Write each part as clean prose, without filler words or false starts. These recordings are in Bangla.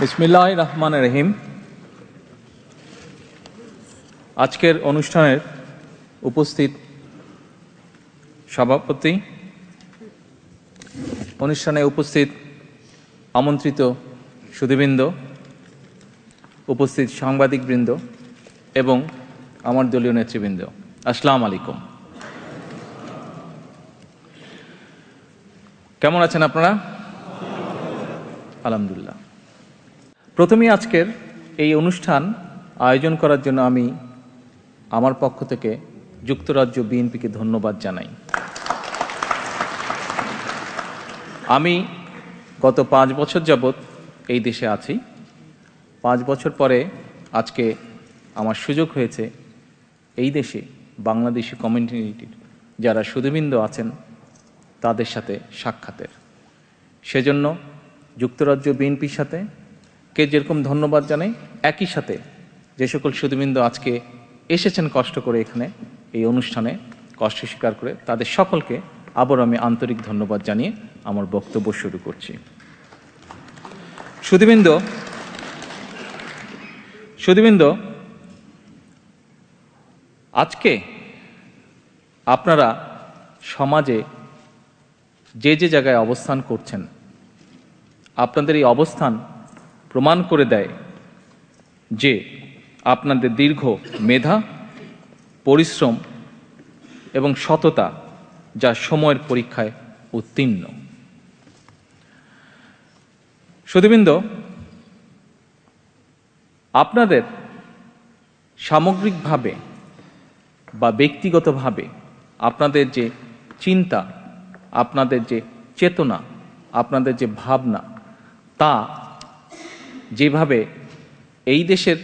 বিসমিল্লাহির রহমানির রহিম। আজকের অনুষ্ঠানের উপস্থিত সভাপতি, অনুষ্ঠানে উপস্থিত আমন্ত্রিত সুধীবৃন্দ, উপস্থিত সাংবাদিকবৃন্দ এবং আমার দলীয় নেতৃবৃন্দ, আসসালামু আলাইকুম। কেমন আছেন আপনারা? আলহামদুলিল্লাহ। প্রথমেই আজকের এই অনুষ্ঠান আয়োজন করার জন্য আমি আমার পক্ষ থেকে যুক্তরাজ্য বিএনপিকে ধন্যবাদ জানাই। আমি গত 5 বছর যাবৎ এই দেশে আছি। 5 বছর পরে আজকে আমার সুযোগ হয়েছে এই দেশে বাংলাদেশি কমিউনিটির যারা সুধীবৃন্দ আছেন তাদের সাথে সাক্ষাতের। সেজন্য যুক্তরাজ্য বিএনপির সাথে কে যেরকম ধন্যবাদ জানাই, একই সাথে যে সকল সুধীবৃন্দ আজকে এসেছেন কষ্ট করে এখানে এই অনুষ্ঠানে কষ্ট স্বীকার করে, তাদের সকলকে আবার আমি আন্তরিক ধন্যবাদ জানিয়ে আমার বক্তব্য শুরু করছি। সুধীবৃন্দ, আজকে আপনারা সমাজে যে যে জায়গায় অবস্থান করছেন, আপনাদের এই অবস্থান প্রমাণ করে দেয় যে আপনাদের দীর্ঘ মেধা, পরিশ্রম এবং সততা যা সময়ের পরীক্ষায় উত্তীর্ণ। সুধীবৃন্দ, আপনাদের সামগ্রিকভাবে বা ব্যক্তিগতভাবে আপনাদের যে চিন্তা, আপনাদের যে চেতনা, আপনাদের যে ভাবনা, তা যেভাবে এই দেশের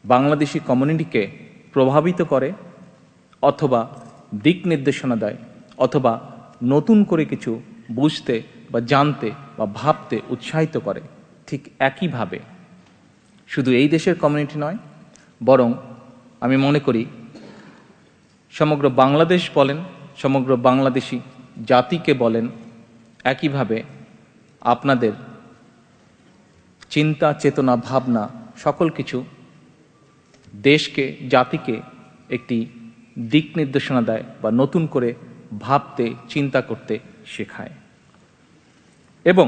বাংলাদেশি কমিউনিটিকে প্রভাবিত করে অথবা দিক নির্দেশনা দেয় অথবা নতুন করে কিছু বুঝতে বা জানতে বা ভাবতে উৎসাহিত করে, ঠিক একইভাবে শুধু এই দেশের কমিউনিটি নয়, বরং আমি মনে করি সমগ্র বাংলাদেশ বলেন, সমগ্র বাংলাদেশি জাতিকে বলেন, একইভাবে আপনাদের চিন্তা, চেতনা, ভাবনা সকল কিছু দেশকে, জাতিকে একটি দিক নির্দেশনা দেয় বা নতুন করে ভাবতে, চিন্তা করতে শেখায়। এবং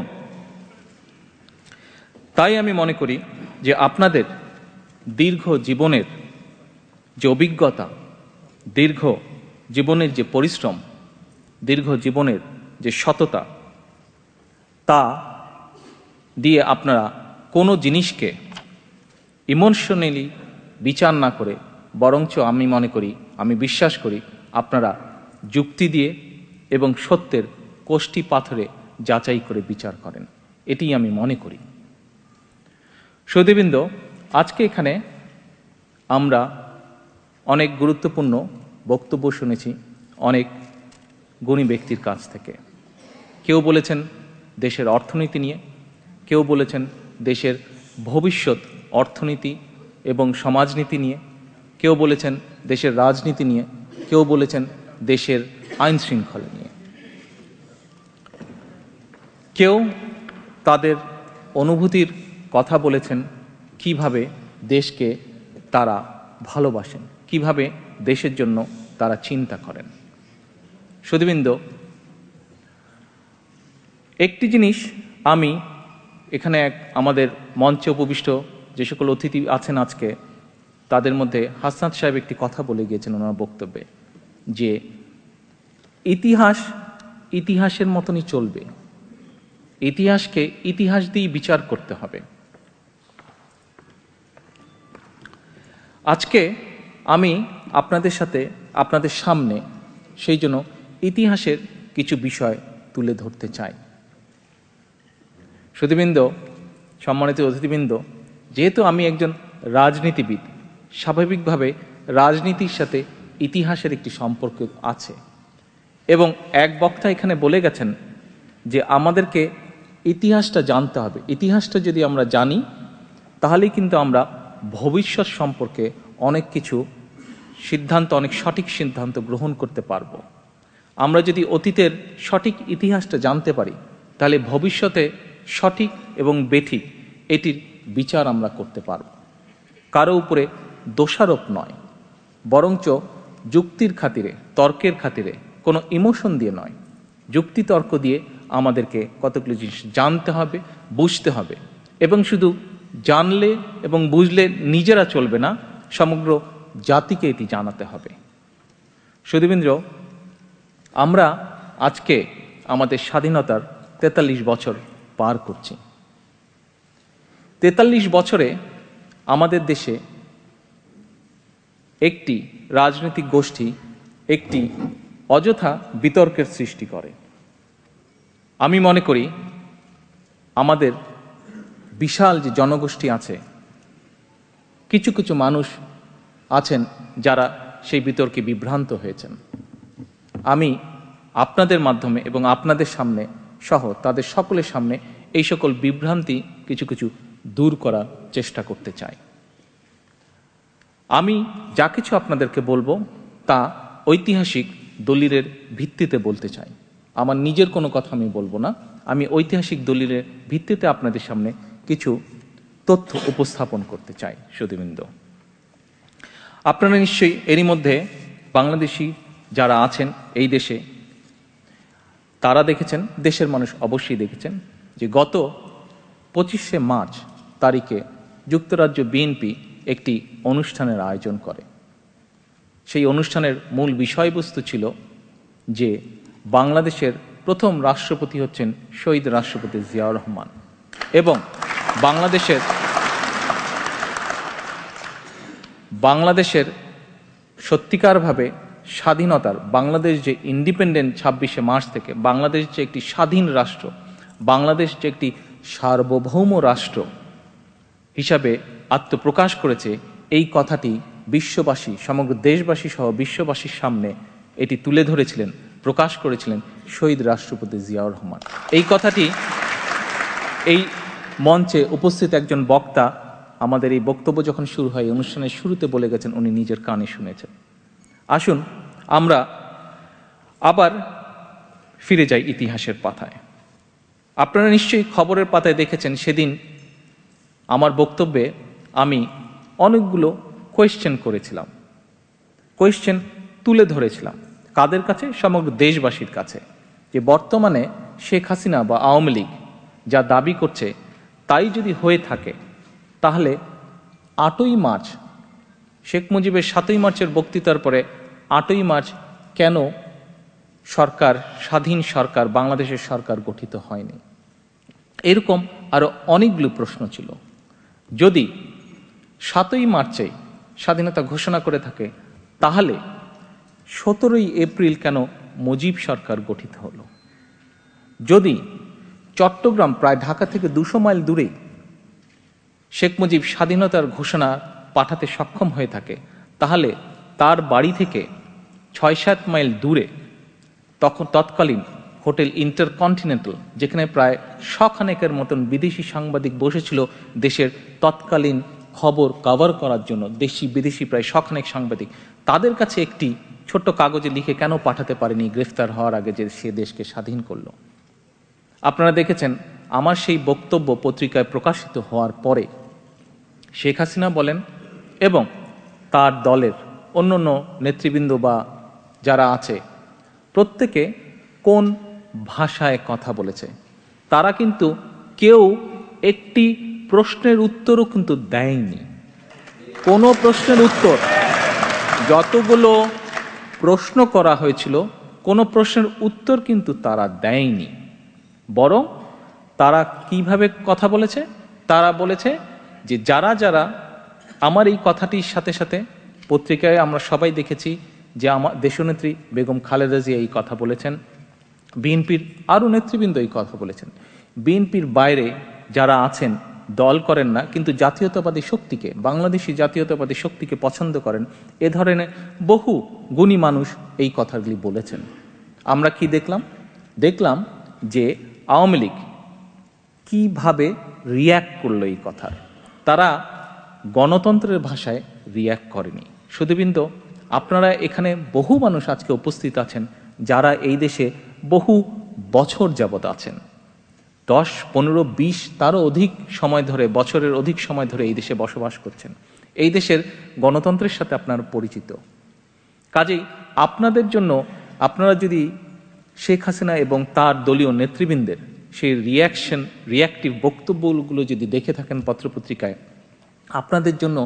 তাই আমি মনে করি যে আপনাদের দীর্ঘ জীবনের যে অভিজ্ঞতা, দীর্ঘ জীবনের যে পরিশ্রম, দীর্ঘ জীবনের যে সততা, তা দিয়ে আপনারা কোনো জিনিসকে ইমোশনালি বিচার না করে, বরঞ্চ আমি মনে করি, আমি বিশ্বাস করি, আপনারা যুক্তি দিয়ে এবং সত্যের কোষ্ঠী পাথরে যাচাই করে বিচার করেন। এটিই আমি মনে করি। সুধীবৃন্দ, আজকে এখানে আমরা অনেক গুরুত্বপূর্ণ বক্তব্য শুনেছি অনেক গুণী ব্যক্তির কাছ থেকে। কেউ বলেছেন দেশের অর্থনীতি নিয়ে, কেউ বলেছেন দেশের ভবিষ্যৎ অর্থনীতি এবং সমাজনীতি নিয়ে, কেউ বলেছেন দেশের রাজনীতি নিয়ে, কেউ বলেছেন দেশের আইন শৃঙ্খলা নিয়ে। কেউ তাদের অনুভূতির কথা বলেছেন, কিভাবে দেশকে তারা ভালোবাসেন, কিভাবে দেশের জন্য তারা চিন্তা করেন। সুধীবৃন্দ, একটি জিনিস আমি এখানে আমাদের মঞ্চে উপবিষ্ট যে সকল অতিথি আছেন আজকে, তাদের মধ্যে হাসনাত সাহেব একটি কথা বলে গিয়েছেন ওনার বক্তব্যে, যে ইতিহাস ইতিহাসের মতনই চলবে, ইতিহাসকে ইতিহাস দিয়েই বিচার করতে হবে। আজকে আমি আপনাদের সাথে, আপনাদের সামনে সেই জন্য ইতিহাসের কিছু বিষয় তুলে ধরতে চাই। সুধীবৃন্দ, সম্মানিত অতিথিবৃন্দ, যেহেতু আমি একজন রাজনীতিবিদ, স্বাভাবিকভাবে রাজনীতির সাথে ইতিহাসের একটি সম্পর্ক আছে। এবং এক বক্তা এখানে বলে গেছেন যে আমাদেরকে ইতিহাসটা জানতে হবে। ইতিহাসটা যদি আমরা জানি, তাহলেই কিন্তু আমরা ভবিষ্যৎ সম্পর্কে অনেক কিছু সিদ্ধান্ত, অনেক সঠিক সিদ্ধান্ত গ্রহণ করতে পারব। আমরা যদি অতীতের সঠিক ইতিহাসটা জানতে পারি, তাহলে ভবিষ্যতে সঠিক এবং বেঠিক এটির বিচার আমরা করতে পারব। কারো উপরে দোষারোপ নয়, বরঞ্চ যুক্তির খাতিরে, তর্কের খাতিরে, কোনো ইমোশন দিয়ে নয়, যুক্তি তর্ক দিয়ে আমাদেরকে কতগুলো জিনিস জানতে হবে, বুঝতে হবে, এবং শুধু জানলে এবং বুঝলে নিজেরা চলবে না, সমগ্র জাতিকে এটি জানাতে হবে। সুধীবৃন্দ, আমরা আজকে আমাদের স্বাধীনতার ৪৩ বছর পার করছি। ৪৩ বছরে আমাদের দেশে একটি রাজনৈতিক গোষ্ঠী একটি অযথা বিতর্কের সৃষ্টি করে। আমি মনে করি আমাদের বিশাল যে জনগোষ্ঠী আছে, কিছু কিছু মানুষ আছেন যারা সেই বিতর্কে বিভ্রান্ত হয়েছেন। আমি আপনাদের মাধ্যমে এবং আপনাদের সামনে সহ তাদের সকলের সামনে এই সকল বিভ্রান্তি কিছু কিছু দূর করার চেষ্টা করতে চাই। আমি যা কিছু আপনাদেরকে বলবো তা ঐতিহাসিক দলিলের ভিত্তিতে বলতে চাই। আমার নিজের কোনো কথা আমি বলবো না, আমি ঐতিহাসিক দলিলের ভিত্তিতে আপনাদের সামনে কিছু তথ্য উপস্থাপন করতে চাই। সুধীবৃন্দ, আপনারা নিশ্চয়ই এরই মধ্যে বাংলাদেশি যারা আছেন এই দেশে, তারা দেখেছেন, দেশের মানুষ অবশ্যই দেখেছেন যে গত 25শে মার্চ তারিখে যুক্তরাজ্য বিএনপি একটি অনুষ্ঠানের আয়োজন করে। সেই অনুষ্ঠানের মূল বিষয়বস্তু ছিল যে বাংলাদেশের প্রথম রাষ্ট্রপতি হচ্ছেন শহীদ রাষ্ট্রপতি জিয়াউর রহমান, এবং বাংলাদেশের সত্যিকারভাবে স্বাধীনতার, বাংলাদেশ যে ইন্ডিপেন্ডেন্ট 26শে মার্চ থেকে বাংলাদেশ যে একটি স্বাধীন রাষ্ট্র, বাংলাদেশ যে একটি সার্বভৌম রাষ্ট্র হিসাবে আত্মপ্রকাশ করেছে, এই কথাটি বিশ্ববাসী, সমগ্র দেশবাসী সহ বিশ্ববাসীর সামনে এটি তুলে ধরেছিলেন, প্রকাশ করেছিলেন শহীদ রাষ্ট্রপতি জিয়াউর রহমান। এই কথাটি এই মঞ্চে উপস্থিত একজন বক্তা আমাদের এই বক্তব্য যখন শুরু হয়, অনুষ্ঠানের শুরুতে বলে গেছেন, উনি নিজের কানে শুনেছেন। আসুন আমরা আবার ফিরে যাই ইতিহাসের পাতায়। আপনারা নিশ্চয়ই খবরের পাতায় দেখেছেন, সেদিন আমার বক্তব্যে আমি অনেকগুলো কোয়েশ্চেন করেছিলাম, কোয়েশ্চেন তুলে ধরেছিলাম। কাদের কাছে? সমগ্র দেশবাসীর কাছে। যে বর্তমানে শেখ হাসিনা বা আওয়ামী লীগ যা দাবি করছে তাই যদি হয়ে থাকে, তাহলে 8ই মার্চ, শেখ মুজিবের 7ই মার্চের বক্তৃতার পরে 8ই মার্চ কেন সরকার, স্বাধীন সরকার, বাংলাদেশের সরকার গঠিত হয়নি? এরকম আরো অনেকগুলো প্রশ্ন ছিল। যদি 7ই মার্চে স্বাধীনতা ঘোষণা করে থাকে, তাহলে 17ই এপ্রিল কেন মুজিব সরকার গঠিত হলো? যদি চট্টগ্রাম প্রায় ঢাকা থেকে 200 মাইল দূরে শেখ মুজিব স্বাধীনতার ঘোষণা পাঠাতে সক্ষম হয়ে থাকে, তাহলে তার বাড়ি থেকে 6-7 মাইল দূরে তৎকালীন হোটেল ইন্টারকন্টিনেন্টাল, যেখানে প্রায় 100 খানেকের মতন বিদেশি সাংবাদিক বসেছিল দেশের তৎকালীন খবর কভার করার জন্য, দেশি বিদেশি প্রায় 100 খানেক সাংবাদিক, তাদের কাছে একটি ছোট্ট কাগজে লিখে কেন পাঠাতে পারেনি গ্রেফতার হওয়ার আগে যে সে দেশকে স্বাধীন করলো? আপনারা দেখেছেন আমার সেই বক্তব্য পত্রিকায় প্রকাশিত হওয়ার পরে শেখ হাসিনা বলেন এবং তার দলের অন্যান্য নেতৃবৃন্দ বা যারা আছে, প্রত্যেকে কোন ভাষায় কথা বলেছে। তারা কিন্তু কেউ একটি প্রশ্নের উত্তরও কিন্তু দেয়নি। কোনো প্রশ্নের উত্তর, যতগুলো প্রশ্ন করা হয়েছিল কোনো প্রশ্নের উত্তর কিন্তু তারা দেয়নি। বরং তারা কিভাবে কথা বলেছে? তারা বলেছে যে যারা যারা আমার এই কথাটির সাথে সাথে, পত্রিকায় আমরা সবাই দেখেছি যে আমার দেশনেত্রী বেগম খালেদা জিয়া এই কথা বলেছেন, বিএনপির আরও নেতৃবৃন্দ এই কথা বলেছেন। বিএনপির বাইরে যারা আছেন, দল করেন না কিন্তু জাতীয়তাবাদী শক্তিকে, বাংলাদেশি জাতীয়তাবাদী শক্তিকে পছন্দ করেন, এ ধরনের বহু গুণী মানুষ এই কথাগুলি বলেছেন। আমরা কি দেখলাম? দেখলাম যে আওয়ামী লীগ কিভাবে রিয়্যাক্ট করলো এই কথার। তারা গণতন্ত্রের ভাষায় রিয়্যাক্ট করেনি। সুধীবৃন্দ, আপনারা এখানে বহু মানুষ আজকে উপস্থিত আছেন যারা এই দেশে বহু বছর যাবৎ আছেন। 10, 15, 20 তারও অধিক সময় ধরে, বছরের অধিক সময় ধরে এই দেশে বসবাস করছেন। এই দেশের গণতন্ত্রের সাথে আপনারা পরিচিত। কাজেই আপনাদের জন্য, আপনারা যদি শেখ হাসিনা এবং তার দলীয় নেতৃবৃন্দের সেই রিয়াক্টিভ বক্তব্যগুলো যদি দেখে থাকেন পত্রপত্রিকায়, আপনাদের জন্য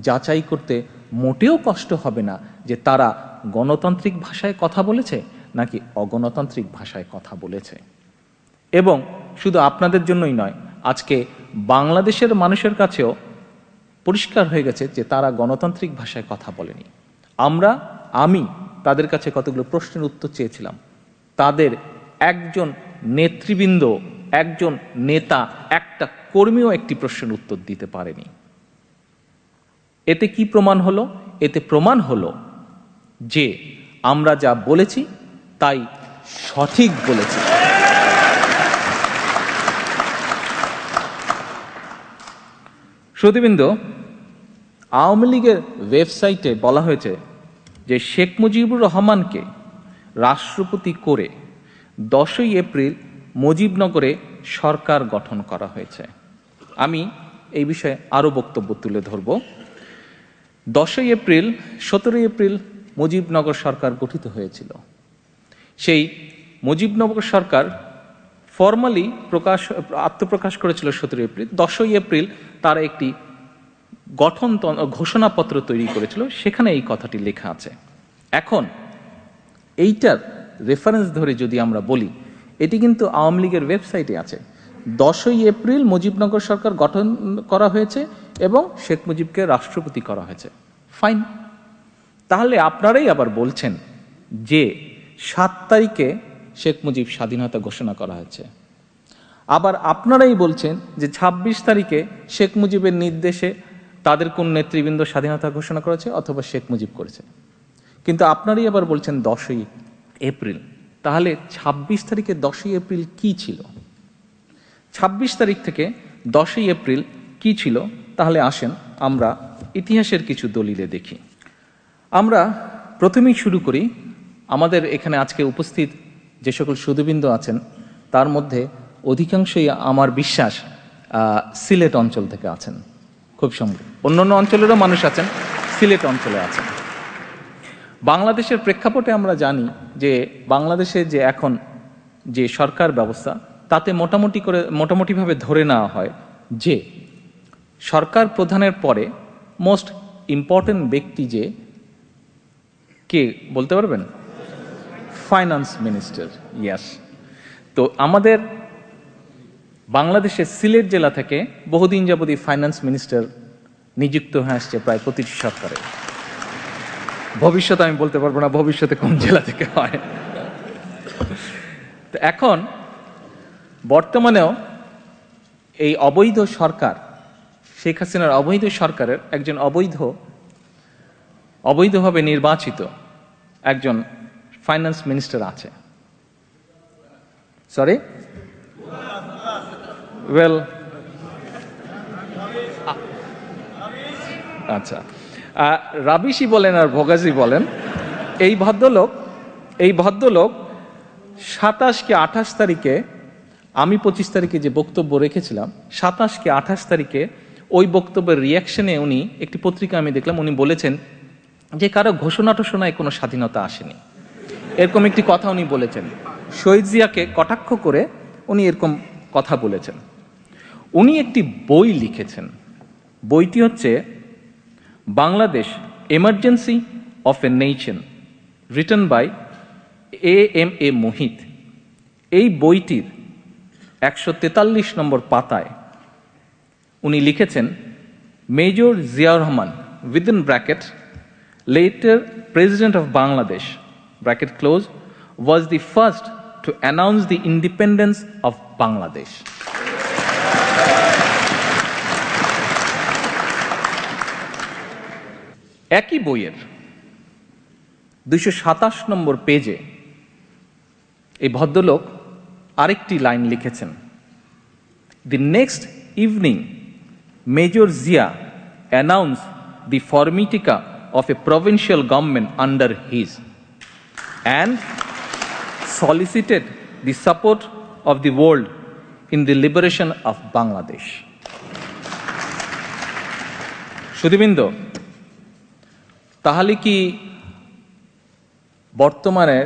যাচাই করতে মোটেও কষ্ট হবে না যে তারা গণতান্ত্রিক ভাষায় কথা বলেছে নাকি অগণতান্ত্রিক ভাষায় কথা বলেছে। এবং শুধু আপনাদের জন্যই নয়, আজকে বাংলাদেশের মানুষের কাছেও পরিষ্কার হয়ে গেছে যে তারা গণতান্ত্রিক ভাষায় কথা বলেনি। আমি তাদের কাছে কতগুলো প্রশ্নের উত্তর চেয়েছিলাম, তাদের একজন নেতৃবৃন্দ, একজন নেতা, একটা কর্মীও একটি প্রশ্নের উত্তর দিতে পারেনি। এতে কি প্রমাণ হলো? এতে প্রমাণ হলো যে আমরা যা বলেছি তাই সঠিক বলেছি। শ্রোতৃবৃন্দ, আওয়ামী লীগের ওয়েবসাইটে বলা হয়েছে যে শেখ মুজিবুর রহমানকে রাষ্ট্রপতি করে 10ই এপ্রিল মুজিবনগরে সরকার গঠন করা হয়েছে। আমি এই বিষয়ে আরও বক্তব্য তুলে ধরব। 10ই এপ্রিল, 17ই এপ্রিল মুজিবনগর সরকার গঠিত হয়েছিল। সেই মুজিবনগর সরকার ফর্মালি আত্মপ্রকাশ করেছিল 17 এপ্রিল। 10ই এপ্রিল তারা একটি ঘোষণাপত্র তৈরি করেছিল, সেখানে এই কথাটি লেখা আছে। এখন এইটার রেফারেন্স ধরে যদি আমরা বলি, এটি কিন্তু আওয়ামী লীগের ওয়েবসাইটে আছে। 10ই এপ্রিল মুজিবনগর সরকার গঠন করা হয়েছে এবং শেখ মুজিবকে রাষ্ট্রপতি করা হয়েছে। ফাইন। তাহলে আপনারাই আবার বলছেন যে 7 তারিখে শেখ মুজিব স্বাধীনতা ঘোষণা করা হয়েছে। আবার আপনারাই বলছেন যে 26 তারিখে শেখ মুজিবের নির্দেশে তাদের কোন নেতৃবৃন্দ স্বাধীনতা ঘোষণা করেছে অথবা শেখ মুজিব করেছে। কিন্তু আপনারাই আবার বলছেন 10ই এপ্রিল। তাহলে 26 তারিখে 10ই এপ্রিল কি ছিল? 26 তারিখ থেকে 10ই এপ্রিল কি ছিল? তাহলে আসেন আমরা ইতিহাসের কিছু দলিলে দেখি। আমরা প্রথমেই শুরু করি, আমাদের এখানে আজকে উপস্থিত যে সকল সুধীবৃন্দ আছেন তার মধ্যে অধিকাংশই আমার বিশ্বাস সিলেট অঞ্চল থেকে আছেন, খুব সম্ভব অন্যান্য অঞ্চলেরও মানুষ আছেন, সিলেট অঞ্চলে আছেন। বাংলাদেশের প্রেক্ষাপটে আমরা জানি যে বাংলাদেশে যে এখন যে সরকার ব্যবস্থা, তাতে মোটামুটিভাবে ধরে নেওয়া হয় যে সরকার প্রধানের পরে মোস্ট ইম্পর্টেন্ট ব্যক্তি যে কে বলতে পারবেন? Finance minister. ইয়াস। তো আমাদের বাংলাদেশের সিলেট জেলা থেকে বহুদিন যাবতীয় ফাইন্যান্স মিনিস্টার নিযুক্ত হয়ে আসছে প্রায় প্রতিটি সরকারে। ভবিষ্যতে আমি বলতে পারবো না ভবিষ্যতে কোন জেলা থেকে হয়। তো এখন বর্তমানেও এই অবৈধ সরকার, শেখ হাসিনার অবৈধ সরকারের একজন অবৈধভাবে নির্বাচিত একজন ফাইন্যান্স মিনিস্টার আছে। সরি, ওয়েল, আচ্ছা, রাবিশি বলেন আর ভোগাজি বলেন। এই ভদ্রলোক 27 কি 28 তারিখে, আমি 25 তারিখে যে বক্তব্য রেখেছিলাম, 27 কি 28 তারিখে ওই বক্তব্যের রিয়াকশনে উনি একটি পত্রিকা আমি দেখলাম, উনি বলেছেন যে কারো ঘোষণা টোষণায় কোনো স্বাধীনতা আসেনি, এরকম একটি কথা উনি বলেছেন। শহীদ জিয়াকে কটাক্ষ করে উনি এরকম কথা বলেছেন। উনি একটি বই লিখেছেন, বইটি হচ্ছে Bangladesh emergence of a nation, written by A.M.A. Muhith. এই বইটির 143 নম্বর পাতায় উনি লিখেছেন, major Ziaur Rahman within bracket later President of Bangladesh bracket close was the first to announce the independence of Bangladesh. একই বইয়ের 227 নম্বর পেজে এই ভদ্রলোক আরেকটি লাইন লিখেছেন, The next evening Major Zia announced the formitica of a provincial government under his and solicited the support of the world. in the liberation of Bangladesh. সুধীবৃন্দ, তাহলে কি বর্তমানে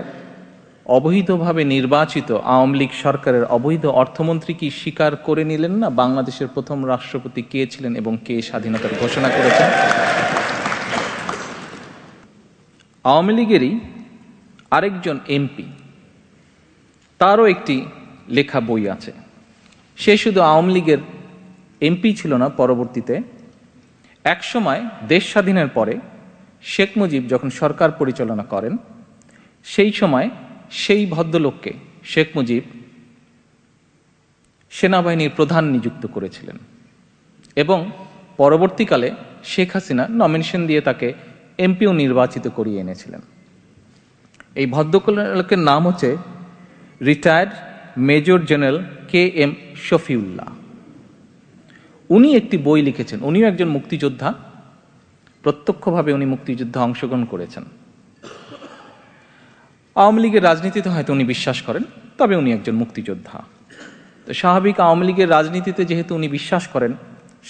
অবৈধভাবে নির্বাচিত আওয়ামী লীগ সরকারের অবৈধ অর্থমন্ত্রী কি স্বীকার করে নিলেন না বাংলাদেশের প্রথম রাষ্ট্রপতি কে ছিলেন এবং কে স্বাধীনতার ঘোষণা করেছেন? আওয়ামী লীগেরই আরেকজন এমপি, তারও একটি লেখা বই আছে। সে শুধু আওয়ামী লীগের এমপি ছিল না, পরবর্তীতে একসময় দেশ স্বাধীনের পরে শেখ মুজিব যখন সরকার পরিচালনা করেন, সেই সময় সেই ভদ্রলোককে শেখ মুজিব সেনাবাহিনীর প্রধান নিযুক্ত করেছিলেন এবং পরবর্তীকালে শেখ হাসিনা নমিনেশন দিয়ে তাকে এমপিও নির্বাচিত করিয়ে এনেছিলেন। এই ভদ্রলোকের নাম হচ্ছে retired major general K M Shafiullah. উনি একটি বই লিখেছেন। উনিও একজন মুক্তিযোদ্ধা, প্রত্যক্ষভাবে উনি মুক্তিযুদ্ধে অংশগ্রহণ করেছেন। আওয়ামী লীগের রাজনীতিতে হয়তো উনি বিশ্বাস করেন, তবে উনি একজন মুক্তিযোদ্ধা। তো স্বাভাবিক, আওয়ামী লীগের রাজনীতিতে যেহেতু উনি বিশ্বাস করেন,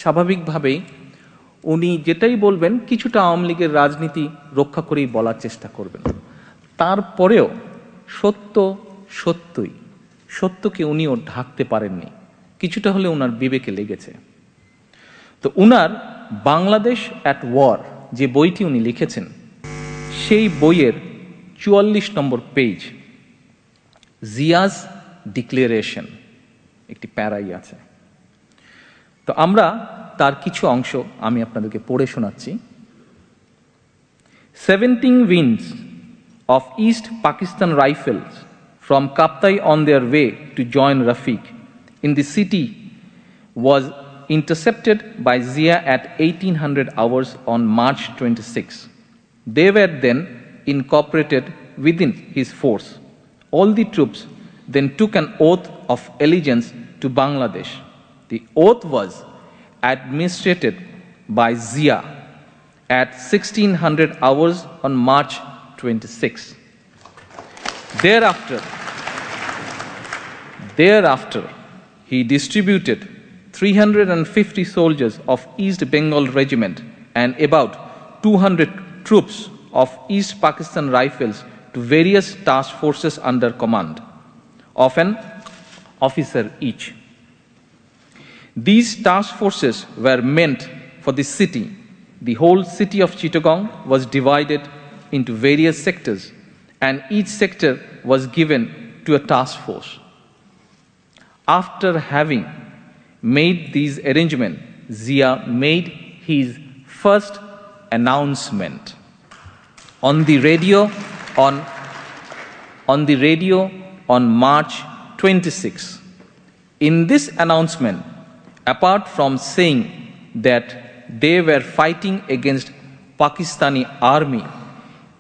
স্বাভাবিকভাবেই উনি যেটাই বলবেন কিছুটা আওয়ামী লীগের রাজনীতি রক্ষা করেই বলার চেষ্টা করবেন। তারপরেও সত্যকে উনিও ঢাকতে পারেননি, কিছুটা হলে উনার বিবেকে লেগেছে। তো উনার বাংলাদেশ অ্যাট ওয়ার যে বইটি উনি লিখেছেন, সেই বইয়ের 44 নম্বর পেজ, জিয়াজ ডিক্লারেশন, একটি প্যারাই আছে। তো আমরা তার কিছু অংশ আমি আপনাদেরকে পড়ে শোনাচ্ছি। 17 wings of East Pakistan Rifles from Kaptai on their way to join Rafiq in the city was intercepted by Zia at 1800 hours on March 26. They were then incorporated within his force. All the troops then took an oath of allegiance to Bangladesh. The oath was administered by Zia at 1600 hours on March 26. Thereafter, he distributed 350 soldiers of East Bengal Regiment and about 200 troops of East Pakistan Rifles to various task forces under command of an officer each. These task forces were meant for the city. The whole city of Chittagong was divided into various sectors, and each sector was given to a task force. After having made these arrangements, Zia made his first announcement on the radio on March 26. In this announcement, apart from saying that they were fighting against Pakistani army,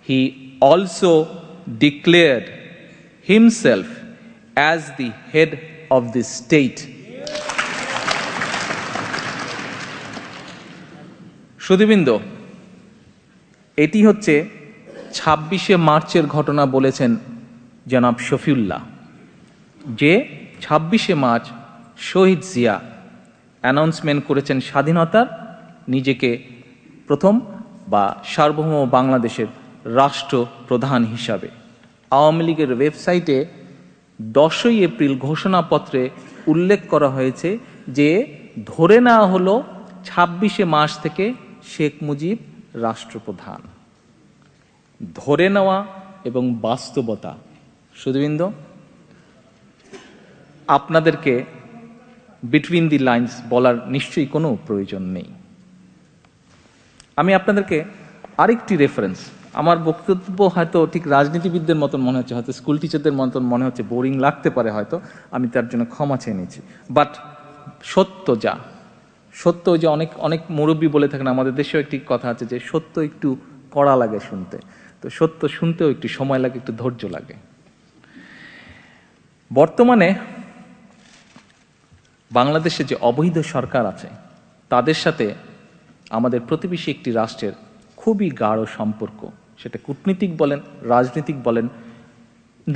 he also declared himself as the head of the state. সুধীবৃন্দ, এটি হচ্ছে 26শে মার্চের ঘটনা বলেছেন জনাব শফিউল্লাহ, যে 26শে মার্চ শহীদ জিয়া অ্যানাউন্সমেন্ট করেছেন স্বাধীনতার, নিজেকে প্রথম বা সার্বভৌম বাংলাদেশের রাষ্ট্রপ্রধান হিসাবে। আওয়ামী লীগের ওয়েবসাইটে 10ই এপ্রিল ঘোষণাপত্রে উল্লেখ করা হয়েছে যে ধরে নেওয়া হলো 26শে মার্চ থেকে শেখ মুজিব রাষ্ট্রপ্রধান। ধরে নেওয়া এবং বাস্তবতা, সুধীবৃন্দ, আপনাদেরকে বিটুইন দি লাইন্স বলার নিশ্চয়ই কোনো প্রয়োজন নেই। আমি আপনাদেরকে আরেকটি রেফারেন্স, আমার বক্তব্য হয়তো ঠিক রাজনীতিবিদদের মতন মনে হচ্ছে, হয়তো স্কুল টিচারদের মতন মনে হচ্ছে, বোরিং লাগতে পারে হয়তো, আমি তার জন্য ক্ষমা চেয়ে নিচ্ছি। বাট সত্য যে অনেক মুরব্বী বলে থাকেন, আমাদের দেশেও একটি কথা আছে যে সত্য একটু কড়া লাগে শুনতে, তো সত্য শুনতেও একটু সময় লাগে, একটু ধৈর্য লাগে। বর্তমানে বাংলাদেশে যে অবৈধ সরকার আছে, তাদের সাথে আমাদের প্রতিবেশী একটি রাষ্ট্রের খুবই গাঢ় সম্পর্ক, সেটা কূটনীতিক বলেন, রাজনীতিক বলেন,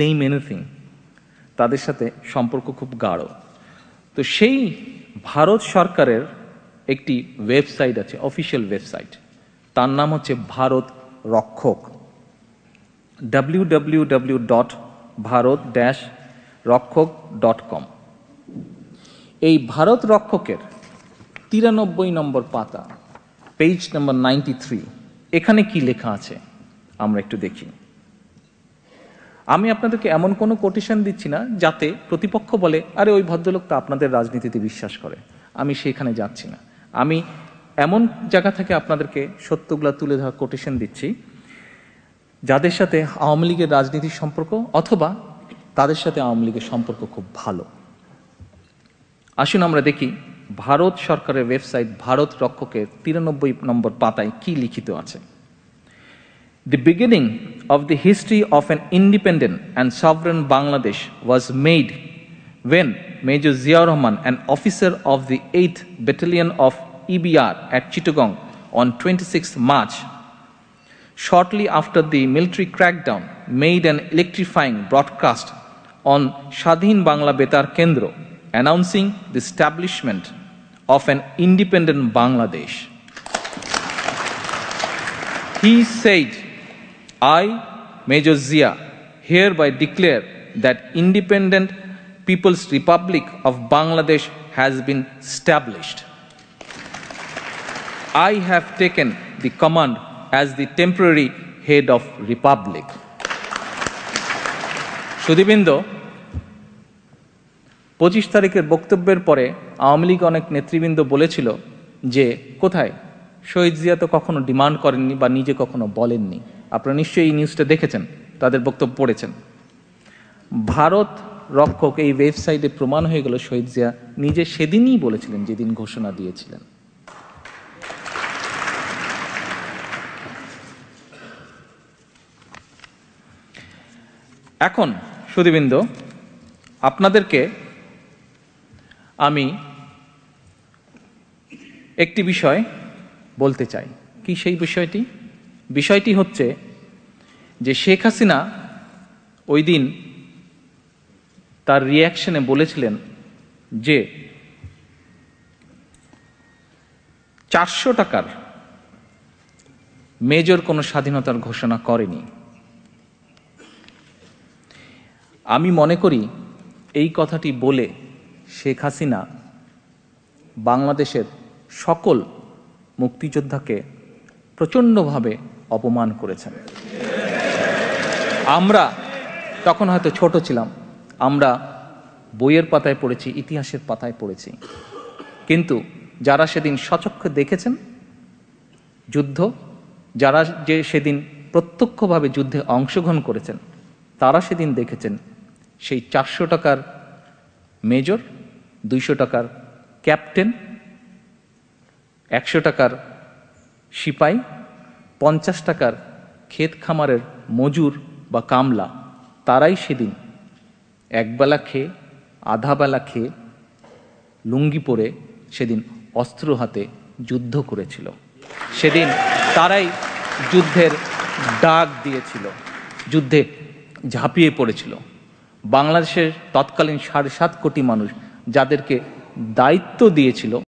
নেম এনিথিং, তাদের সাথে সম্পর্ক খুব গাঢ়। তো সেই ভারত সরকারের একটি ওয়েবসাইট আছে, অফিসিয়াল ওয়েবসাইট, তার নাম হচ্ছে ভারত রক্ষক, www.bharat-rakhok.com। এই ভারত রক্ষকের 93 নম্বর পাতা, পেজ নাম্বার 93, এখানে কি লেখা আছে আমরা একটু দেখি। আমি আপনাদেরকে এমন কোনো কোটেশন দিচ্ছি না যাতে প্রতিপক্ষ বলে আরে ওই ভদ্রলোক তো আপনাদের রাজনীতিতে বিশ্বাস করে, আমি সেখানে যাচ্ছি না। আমি এমন জায়গা থেকে আপনাদেরকে সত্যগুলো তুলে ধরা কোটেশন দিচ্ছি যাদের সাথে আওয়ামী লীগের রাজনীতির সম্পর্ক অথবা তাদের সাথে আওয়ামী লীগের সম্পর্ক খুব ভালো। আসুন আমরা দেখি ভারত সরকারের ওয়েবসাইট ভারত রক্ষকের 93 নম্বর পাতায় কি লিখিত আছে। The beginning of the history of an independent and sovereign Bangladesh was made when Major Ziaur Rahman, an officer of the 8th Battalion of EBR at Chittagong on 26 March, shortly after the military crackdown, made an electrifying broadcast on Shadhin Bangla Betar Kendro, announcing the establishment of an independent Bangladesh. He said, I, Major Zia, hereby declare that Independent People's Republic of Bangladesh has been established. I have taken the command as the temporary head of Republic. সুধীবৃন্দ, 25 তারিখের বক্তব্যের পরে আওয়ামী লীগ অনেক নেতৃবৃন্দ বলেছিল যে কোথায় শহীদ জিয়া তো কখনো ডিমান্ড করেননি বা নিজে কখনো বলেননি। আপনারা নিশ্চয়ই এই নিউজটা দেখেছেন, তাদের বক্তব্য পড়েছেন। ভারত রক্ষক এই ওয়েবসাইটে প্রমাণ হয়ে গেল শহীদ জিয়া নিজে সেদিনই বলেছিলেন যেদিন ঘোষণা দিয়েছিলেন। এখন সুধীবৃন্দ, আপনাদেরকে আমি একটি বিষয় বলতে চাই। কি সেই বিষয়টি? বিষয়টি হচ্ছে যে শেখ হাসিনা ওই দিন তার রিয়াকশনে বলেছিলেন যে 400 টাকার মেজর কোনো স্বাধীনতার ঘোষণা করেনি। আমি মনে করি এই কথাটি বলে শেখ হাসিনা বাংলাদেশের সকল মুক্তিযোদ্ধাকে প্রচণ্ডভাবে অপমান করেছেন। আমরা তখন হয়তো ছোট ছিলাম, আমরা বইয়ের পাতায় পড়েছি, ইতিহাসের পাতায় পড়েছি, কিন্তু যারা সেদিন সচক্ষে দেখেছেন যুদ্ধ, যারা যে সেদিন প্রত্যক্ষভাবে যুদ্ধে অংশগ্রহণ করেছেন, তারা সেদিন দেখেছেন সেই 400 টাকার মেজর, 200 টাকার ক্যাপ্টেন, 100 টাকার সিপাই, 50 টাকার ক্ষেত খামারের মজুর বা কামলা, তারাই সেদিন একবেলা খেয়ে আধা বেলা খেয়ে লুঙ্গি পরে সেদিন অস্ত্র হাতে যুদ্ধ করেছিল। সেদিন তারাই যুদ্ধের ডাক দিয়েছিল, যুদ্ধে ঝাঁপিয়ে পড়েছিল। বাংলাদেশের তৎকালীন 7.5 কোটি মানুষ যাদেরকে দায়িত্ব দিয়েছিল